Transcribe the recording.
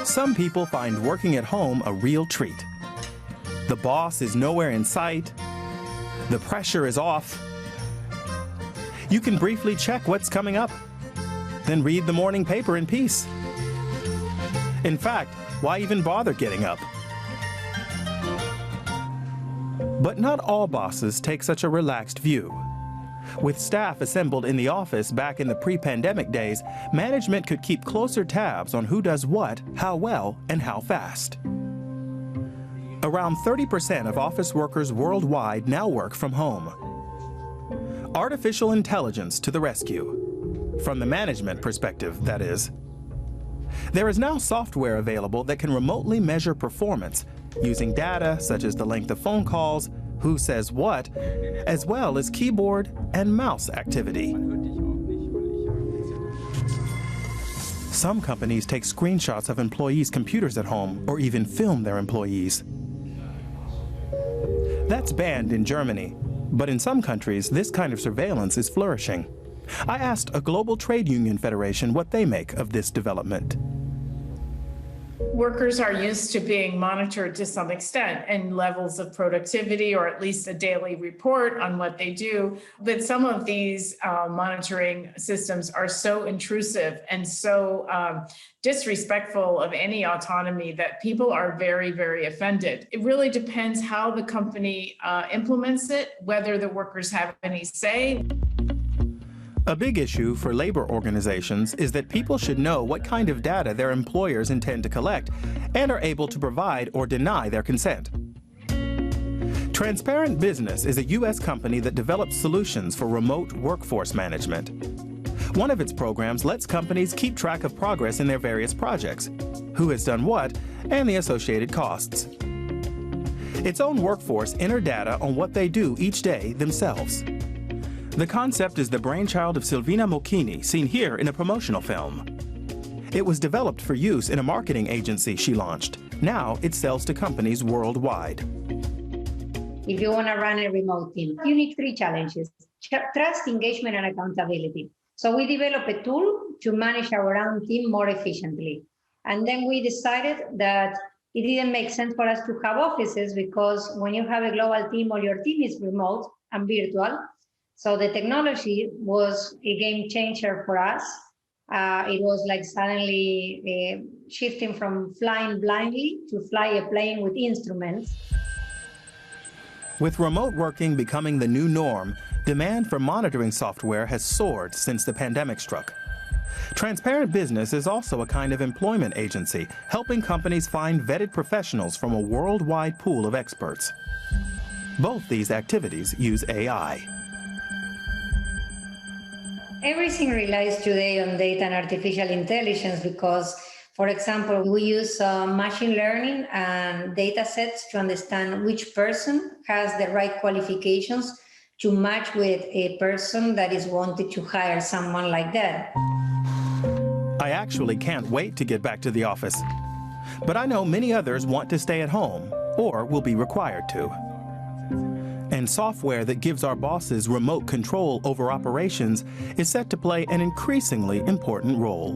Some people find working at home a real treat. The boss is nowhere in sight. The pressure is off. You can briefly check what's coming up, then read the morning paper in peace. In fact, why even bother getting up? But not all bosses take such a relaxed view. With staff assembled in the office back in the pre-pandemic days, management could keep closer tabs on who does what, how well, and how fast. Around 30% of office workers worldwide now work from home. Artificial intelligence to the rescue. From the management perspective, that is. There is now software available that can remotely measure performance using data such as the length of phone calls, who says what, as well as keyboard and mouse activity. Some companies take screenshots of employees' computers at home or even film their employees. That's banned in Germany, but in some countries this kind of surveillance is flourishing. I asked a global trade union federation what they make of this development. Workers are used to being monitored to some extent and levels of productivity, or at least a daily report on what they do. But some of these monitoring systems are so intrusive and so disrespectful of any autonomy that people are very, very offended. It really depends how the company implements it, whether the workers have any say. A big issue for labor organizations is that people should know what kind of data their employers intend to collect and are able to provide or deny their consent. Transparent Business is a U.S. company that develops solutions for remote workforce management. One of its programs lets companies keep track of progress in their various projects, who has done what, and the associated costs. Its own workforce enter data on what they do each day themselves. The concept is the brainchild of Silvina Mochini, seen here in a promotional film. It was developed for use in a marketing agency she launched. Now it sells to companies worldwide. If you want to run a remote team, you need 3 challenges: trust, engagement, and accountability. So we developed a tool to manage our own team more efficiently. And then we decided that it didn't make sense for us to have offices, because when you have a global team or your team is remote and virtual, so the technology was a game changer for us. It was like suddenly shifting from flying blindly to fly a plane with instruments. With remote working becoming the new norm, demand for monitoring software has soared since the pandemic struck. Transparent Business is also a kind of employment agency, helping companies find vetted professionals from a worldwide pool of experts. Both these activities use AI. Everything relies today on data and artificial intelligence because, for example, we use machine learning and data sets to understand which person has the right qualifications to match with a person that is wanted to hire someone like that. I actually can't wait to get back to the office. But I know many others want to stay at home or will be required to. And software that gives our bosses remote control over operations is set to play an increasingly important role.